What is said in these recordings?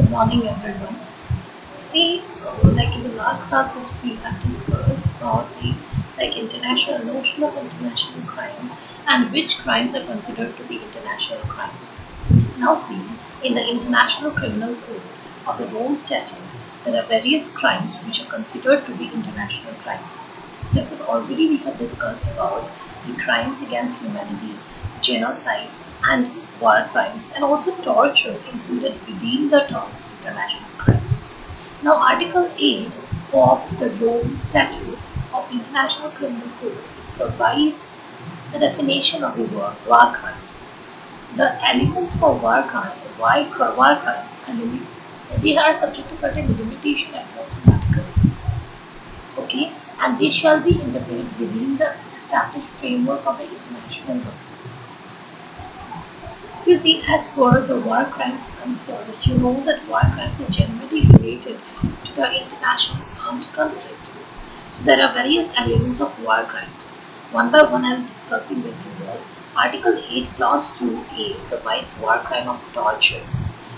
Good morning, everyone. See, like in the last classes, we have discussed about the international notion of international crimes and which crimes are considered to be international crimes. Now, see, in the International Criminal Code of the Rome Statute, there are various crimes which are considered to be international crimes. Just as already we have discussed about the crimes against humanity, genocide, and war crimes, and also torture included within the term international crimes. Now, Article 8 of the Rome Statute of International Criminal Code provides the definition of the word war crimes. The elements for war crimes are they are subject to certain limitation addressed in Article 8. Okay, and they shall be interpreted within the established framework of the international law. You see, as per the war crimes concerned, you know that war crimes are generally related to the international armed conflict. So there are various elements of war crimes. One by one I am discussing with you here. Article 8 Clause 2A provides war crime of torture.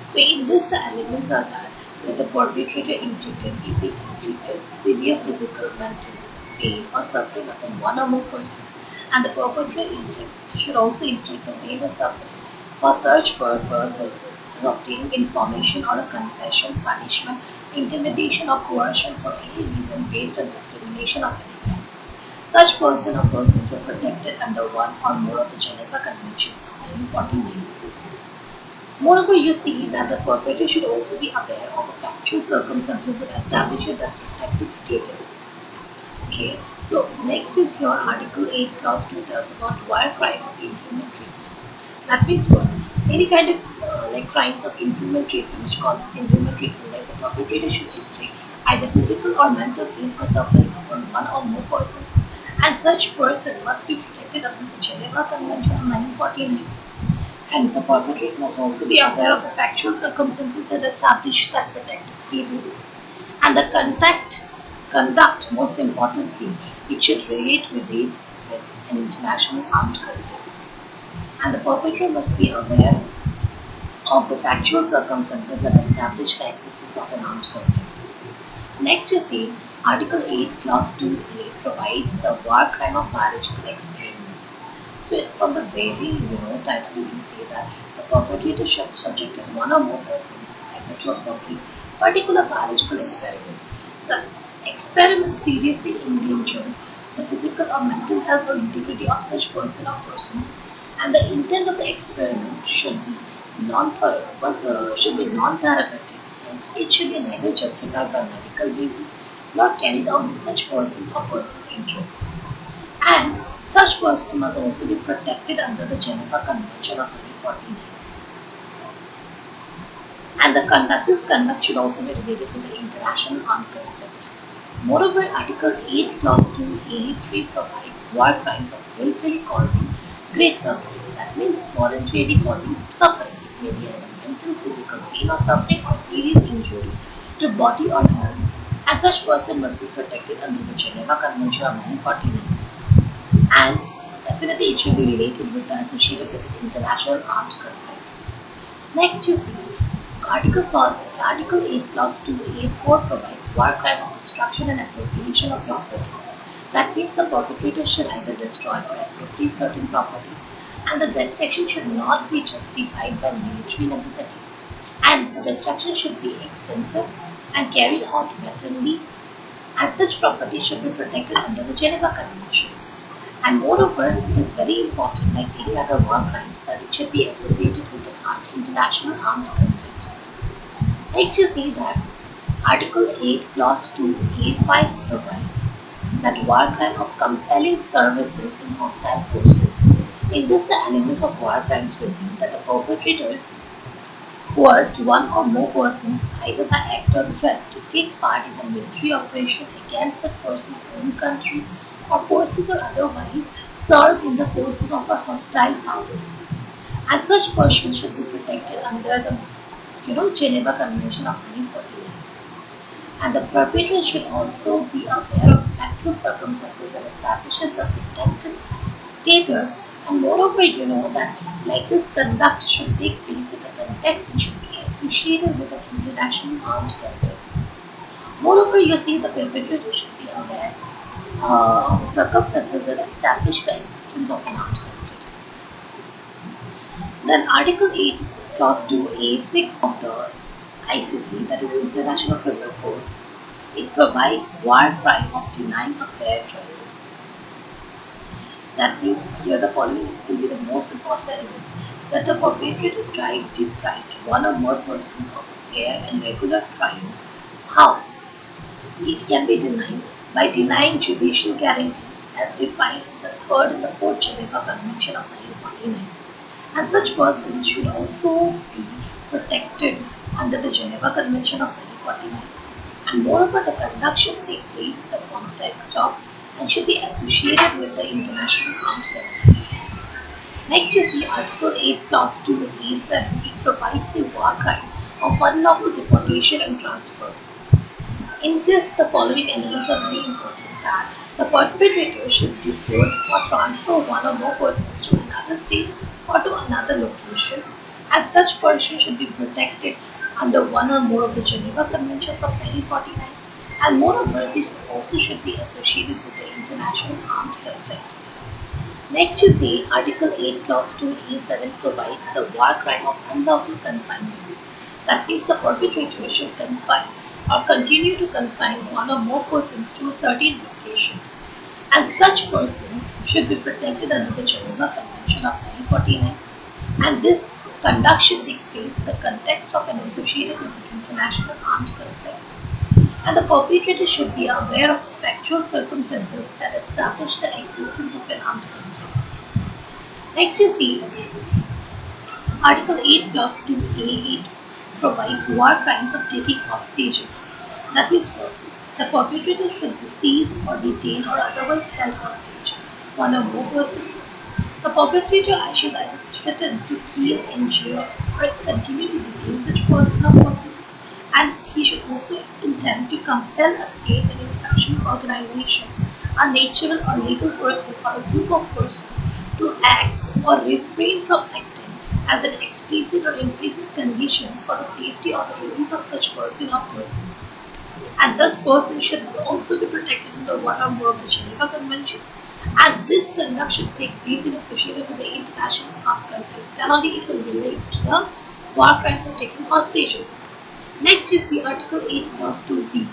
So in this the elements are that the perpetrator inflicted, if it inflicted severe physical, mental pain or suffering upon one or more person, and the perpetrator should also inflict the pain or suffering for such purposes as obtaining information or a confession, punishment, intimidation or coercion for any reason based on discrimination of any kind. Such person or persons were protected under one or more of the Geneva Conventions of 1949. Moreover, you see that the perpetrator should also be aware of the factual circumstances that establish their protected status. Okay, so next is your Article 8 Clause 2 tells about war crime of inhuman treatment. That means what? Any kind of crimes of inhuman treatment which causes inhuman treatment, like the perpetrator should inflict either physical or mental pain or suffering upon one or more persons, and such person must be protected under the Geneva Convention of 1949. And the perpetrator must also be aware of the factual circumstances that establish that protected status. And the conduct, most importantly, it should relate with an international armed conflict. And the perpetrator must be aware of the factual circumstances that establish the existence of an armed conflict. Next, you see, Article 8, Clause 2A provides the war crime of biological experiments. So, from the very title, you can see that the perpetrator should subject one or more persons to a particular biological experiment. The experiment seriously endanger the physical or mental health or integrity of such person or persons, and the intent of the experiment should be non-therapeutic, and it should be neither justified by medical reasons nor carried out in such persons or persons' interest. And such person must also be protected under the Geneva Convention of 1949. And this conduct should also be related with the international armed conflict. Moreover, Article 8, Clause 2A3 provides war crimes of willfully causing great suffering. That means voluntarily causing suffering. It may be either mental, physical pain or suffering or serious injury to body or health. And such person must be protected under the Geneva Convention of 1949. And definitely it should be related with the associated with the international armed conflict. Next, you see Article 8 Clause 2A4 provides war crime of destruction and appropriation of property. That means the perpetrator should either destroy or appropriate certain property, and the destruction should not be justified by military necessity, and the destruction should be extensive and carried out wantonly, and such property should be protected under the Geneva Convention. And moreover, it is very important, like any other war crimes, that it should be associated with an international armed conflict. Next, you see that Article 8, Clause 2A5 provides that war crime of compelling services in hostile forces. In this, the elements of war crimes will be that the perpetrators coerced one or more persons, either by act or threat, to take part in a military operation against the person's own country or forces or otherwise serve in the forces of a hostile power. And such persons should be protected under the Geneva Convention of 1949. And the perpetrator should also be aware of factual circumstances that establishes the protected status, and moreover, that like this conduct should take place in the context and should be associated with an international armed conflict. Moreover, you see the perpetrator should be aware of the circumstances that establish the existence of an armed conflict. Then Article 8, Clause 2A6 of the ICC, that is the International Criminal Court, it provides war crime of denying a fair trial. That means here the following will be the most important elements: that the perpetrator tried deprived one or more persons of a fair and regular trial. How? It can be denied by denying judicial guarantees as defined in the Third and the Fourth Geneva Convention of 1949. And such persons should also be protected under the Geneva Convention of 1949. And moreover, the conduct should take place in the context of and should be associated with the international armed conflict. Next, you see Article 8, Clause 2A7. It provides the war crime of unlawful deportation and transfer. In this, the following elements are very important: that the perpetrator should deport or transfer one or more persons to another state or to another location, and such person should be protected under one or more of the Geneva Conventions of 1949. And moreover, this also should be associated with the international armed conflict. Next, you see Article 8, Clause 2A7 provides the war crime of unlawful confinement. That means the perpetrator should confine or continue to confine one or more persons to a certain location, and such person should be protected under the Geneva Convention of 1949. And this conduct should take place in the context of and associated with the international armed conflict. And the perpetrator should be aware of the factual circumstances that establish the existence of an armed conflict. Next, you see Article 8, Clause 2A8 provides war crimes of taking hostages. That means what? The perpetrator should seize or detain or otherwise held hostage one or more person. The perpetrator should either threaten to kill, injure, or continue to detain such person or persons, and he should also intend to compel a state, an international organization, a natural or legal person, or a group of persons to act or refrain from acting as an explicit or implicit condition for the safety or the release of such person or persons. And thus person should also be protected under one or more of the Geneva Convention. And this conduct should take place in associated with the international armed conflict. Then only it will relate to the war crimes of taking hostages. Next, you see Article 8, Clause 2B.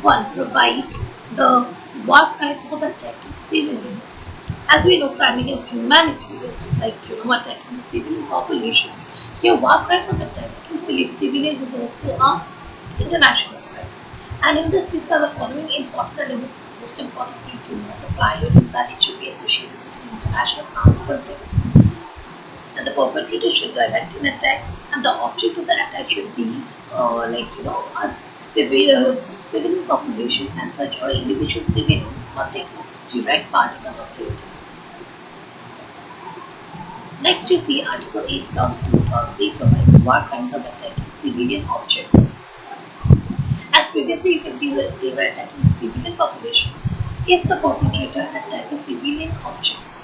1 provides the war crime of attacking civilian. As we know, crime against humanity is like attacking the civilian population. Here, war crimes of attacking civilians is also an international crime. And in this, these are the following important elements. Most important thing to know the prior is that it should be associated with an international armed conflict, and the perpetrator should direct an attack, and the object of the attack should be a civilian population as such, or individual civilians not taking direct part in the hostilities. Next, you see Article 8, Clause 2, Clause B provides war crimes of attacking civilian objects. As previously, you can see that they were attacking the civilian population. If the perpetrator attacked the civilian objects,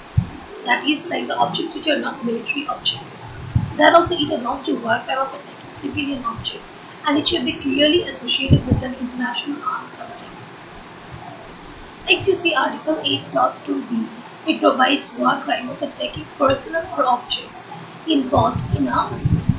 that is like the objects which are not military objectives, that also it amounts to war crime of attacking civilian objects, and it should be clearly associated with an international armed conflict. Next, you see Article 8, Clause 2B. It provides war crime of attacking personnel or objects involved in a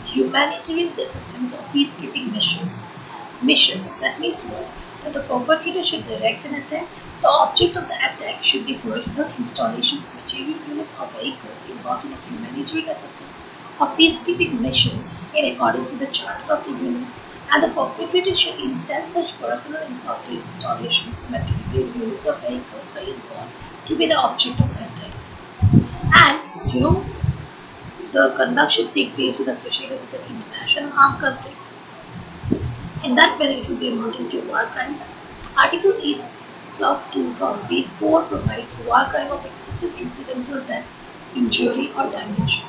humanitarian assistance or peacekeeping mission. That means what? That the perpetrator should direct an attack. The object of the attack should be personal installations, material units, or vehicles involved in a humanitarian assistance or peacekeeping mission in accordance with the Charter of the Union. And the perpetrator should intend such personal installations, material units, or vehicles so involved to be the object of the attack. And the conduct should take place with associated with an international armed conflict. In that way, it will be amounting to war crimes. Article 8, Clause 2, Clause B, 4 provides war crime of excessive incidental death, injury, or damage.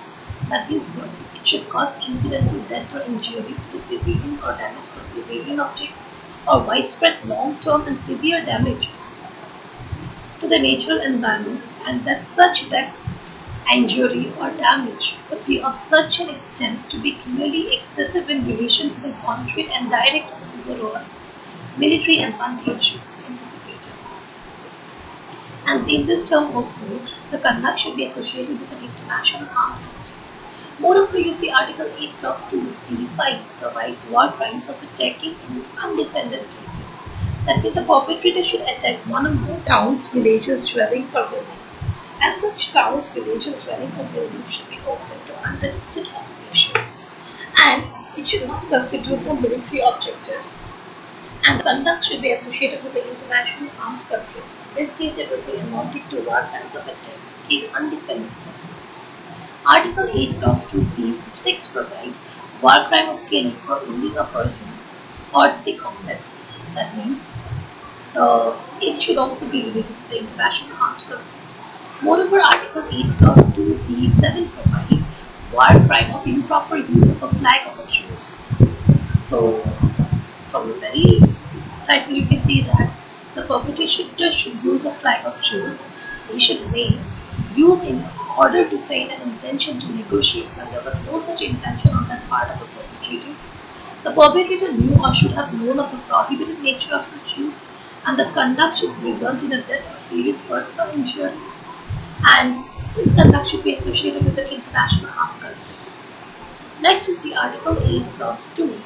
That means what? It should cause incidental death or injury to the civilian or damage to civilian objects, or widespread long-term and severe damage to the natural environment, and that such death injury, or damage would be of such an extent to be clearly excessive in relation to the concrete and direct overall military advantage anticipated. And in this term also, the conduct should be associated with an international armed conflict. Moreover, you see Article 8 Clause 2 B5 provides war crimes of attacking in undefended places. That means the perpetrator should attack one or more towns, villages, dwellings or buildings. And such towns, villages, dwellings or buildings should be open to unresisted occupation. And it should not consider the military objectives. And conduct should be associated with the international armed conflict. In this case, it will be amounting to war crimes of attacking undefended places. Article 8 Clause 2b6 provides war crime of killing or wounding a person hors de combat. That means it should also be related to the international armed conflict. Moreover, Article 8 Clause 2b7 provides war crime of improper use of a flag of a truce. So, from the very title, you can see that the perpetrator should use a flag of truce. He should make use in order to feign an intention to negotiate when there was no such intention on that part of the perpetrator. The perpetrator knew or should have known of the prohibited nature of such use, and the conduct should result in a death or serious personal injury, and this conduct should be associated with an international armed conflict. Next, you see Article 8, Clause 2,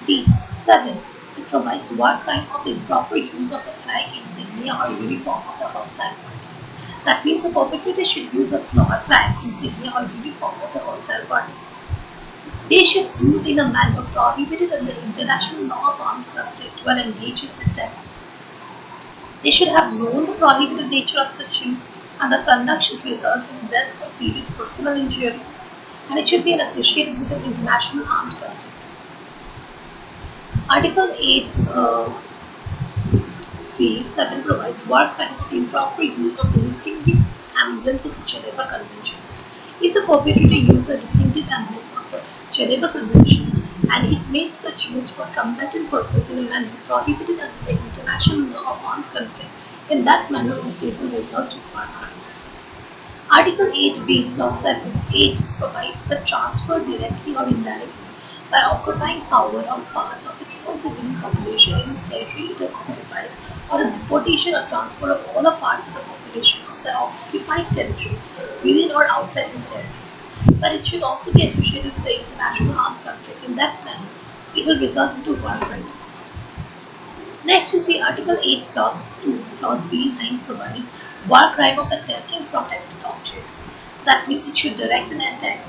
B7. It provides war crime of improper use of a flag, insignia, or uniform of the hostile party. That means the perpetrator should use a flag, insignia, or uniform of the hostile party. They should use in a manner prohibited under international law of armed conflict while engaged in attack. They should have known the prohibited nature of such use, and the conduct should result in death or serious personal injury, and it should be associated with an international armed conflict. Article 8 B7 provides war crime of improper use of the distinctive emblems of the Geneva Convention. If the perpetrator used the distinctive emblems of the Geneva Conventions and it made such use for combatant purpose in a manner prohibited under the international law of armed conflict, in that manner also it will result in war crimes. Article 8b, Clause 8 provides the transfer directly or indirectly by occupying power of parts of its own civilian population in its territory it occupies, or the deportation or transfer of all or parts of the population of the occupied territory within or outside this territory. But it should also be associated with the international armed conflict. In that manner, it will result into war crimes. Next, you see Article 8, Clause 2, Clause B9 provides war crime of attacking protected objects. That means it should direct an attack,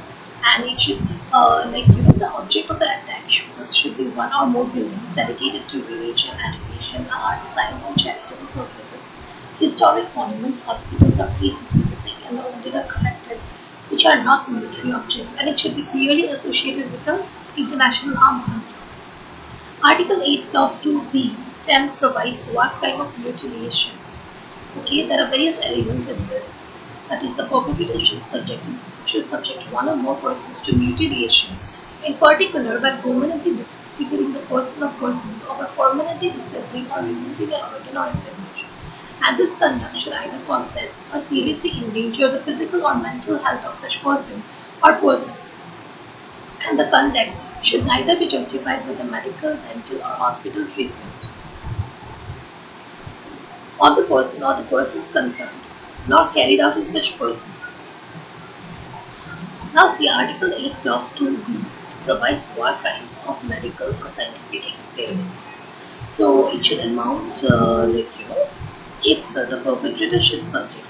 and it should, the object of the attack should be one or more buildings dedicated to religion, education, art, science, and charitable purposes. Historic monuments, hospitals, or places where the sick and the wounded are collected, which are not military objects, and it should be clearly associated with the international armed conflict. Article 8, Clause 2b 10 provides war crime of mutilation. Okay, there are various elements in this. That is, the perpetrator should subject one or more persons to mutilation, in particular by permanently disfiguring the person or persons, or by permanently disabling or removing an organ or appendage. And this conduct should either cause death or seriously endanger the physical or mental health of such person or persons. And the conduct should neither be justified with the medical, dental, or hospital treatment on the person or the persons concerned, nor carried out in such person. Now see Article 8 Clause 2b provides war crimes of medical or scientific experiments. So it should amount if the perpetrator should subject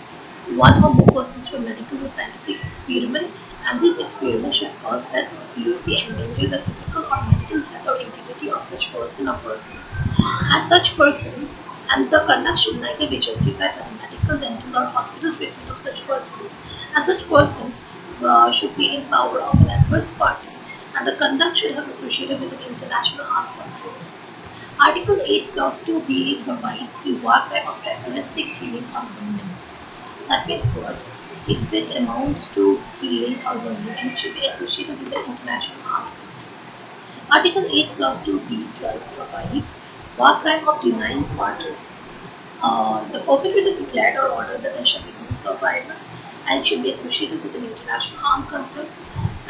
one or more persons to a medical or scientific experiment, and this experiment should cause death or seriously endanger the physical or mental health or integrity of such person or persons, and such person, and the conduct should neither be justified by the medical, dental, or hospital treatment of such person, and such persons should be in power of an adverse party, and the conduct should have associated with an international armed conflict. Article 8 Clause 2b provides the war crime of terroristic killing or wounding. That means what? If it amounts to killing or wounding, and it should be associated with the international armed conflict. Article 8 Clause 2b12 provides war crime of denying quarter. The perpetrator declared or ordered that there shall be no survivors, and should be associated with an international armed conflict.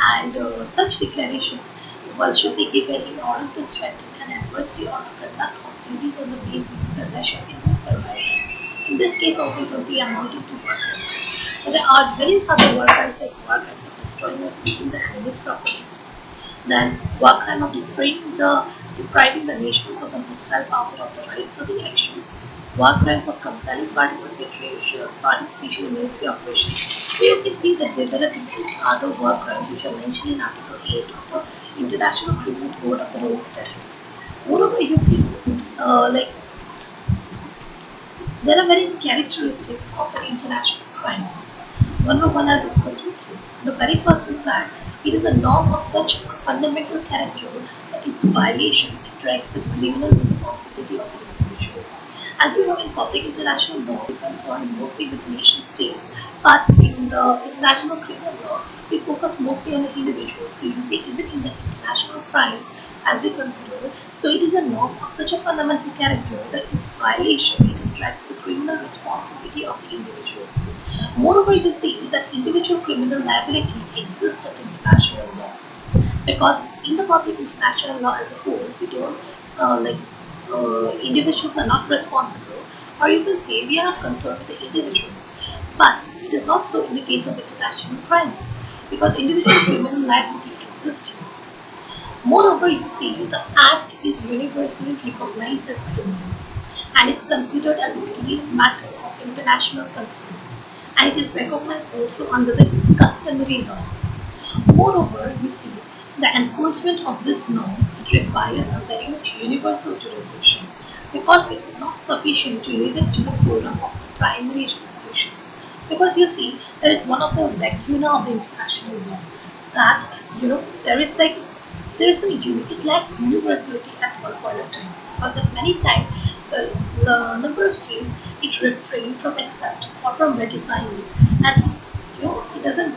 And such declaration should be given in order to threaten an adversary or to conduct hostilities on the basis that there shall be no survivor. In this case, also it will be amounting to war crimes. But there are various other war crimes like war crimes of destroying or seizing the enemy's property, then war crime of depriving the nations of the hostile power of the rights of the actions, war crimes of compelling participation in military operations. So you can see that there are different other war crimes which are mentioned in Article 8 of the International Criminal Code of the Rome Statute. Moreover, you see, like there are various characteristics of an international crimes. One by one I'll discuss with you. The very first is that it is a norm of such fundamental character that its violation attracts the criminal responsibility of an individual. As you know, in public international law, we concern mostly with nation states, but in the international criminal law, we focus mostly on the individuals. So you see, even in the international crime, as we consider, so it is a norm of such a fundamental character that its violation it attracts the criminal responsibility of the individuals. Moreover, you see that individual criminal liability exists at international law because in the public international law as a whole, we don't individuals are not responsible, or you can say we are not concerned with the individuals. But it is not so in the case of international crimes because individual criminal liability exists. Moreover, you see the act is universally recognized as criminal and is considered as a grave matter of international concern, and it is recognized also under the customary law. Moreover, you see the enforcement of this norm it requires a very much universal jurisdiction because it is not sufficient to leave it to the forum of the primary jurisdiction. Because you see, there is one of the lacuna of the international law that there is no it lacks universality at one point of time because at many times the number of states it refrain from accepting or from ratifying it, and it doesn't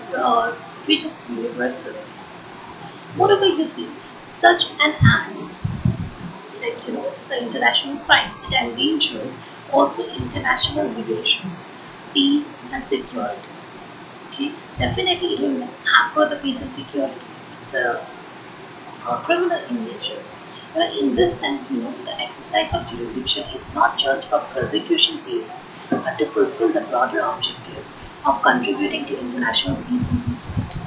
reach its universality. Moreover, you see such an act the international crimes it endangers also international relations, peace and security. Okay, definitely it will hamper the peace and security. It's a criminal in nature. In this sense, the exercise of jurisdiction is not just for prosecution's sake, but to fulfill the broader objectives of contributing to international peace and security.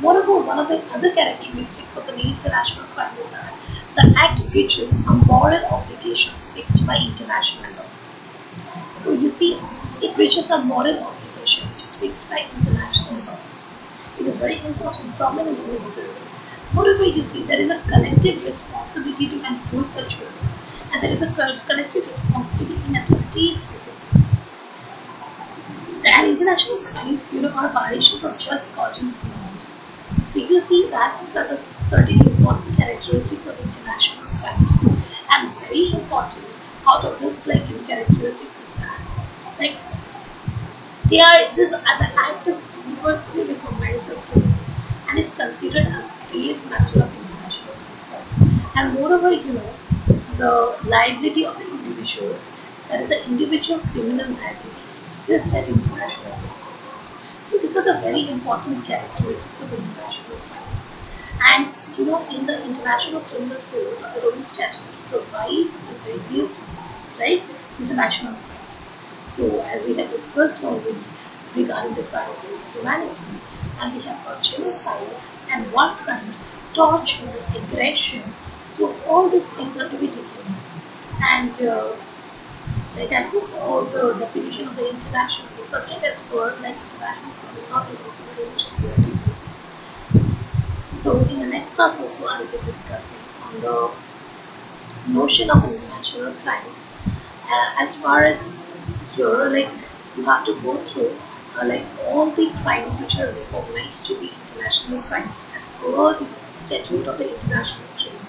Moreover, one of the other characteristics of the international crime is that the act breaches a moral obligation fixed by international law. So you see, it breaches a moral obligation which is fixed by international law. It is very important, prominent in itself. Moreover, you see, there is a collective responsibility to enforce such rules, and there is a collective responsibility in the states, you can see. And international crimes, are violations of just causes norms. So you see that these are the certain important characteristics of international crimes. And very important out of this, characteristics is that, like, the act is universally recognized as criminal and is considered a grave matter of international concern. And moreover, the liability of the individuals, that is the individual criminal liability, exists at international law. So these are the very important characteristics of international crimes. And in the International Criminal Code, the Rome Statute provides the various international crimes. So as we have discussed already regarding the crime against humanity, and we have got genocide and war crimes, torture, aggression. So all these things are to be taken off. And I hope all the definition of the international, the subject as per international criminal law is also very much clear to you. So in the next class also I will be discussing on the notion of international crime. As far as here, you have to go through all the crimes which are recognized to be international crimes as per the statute of the international trade.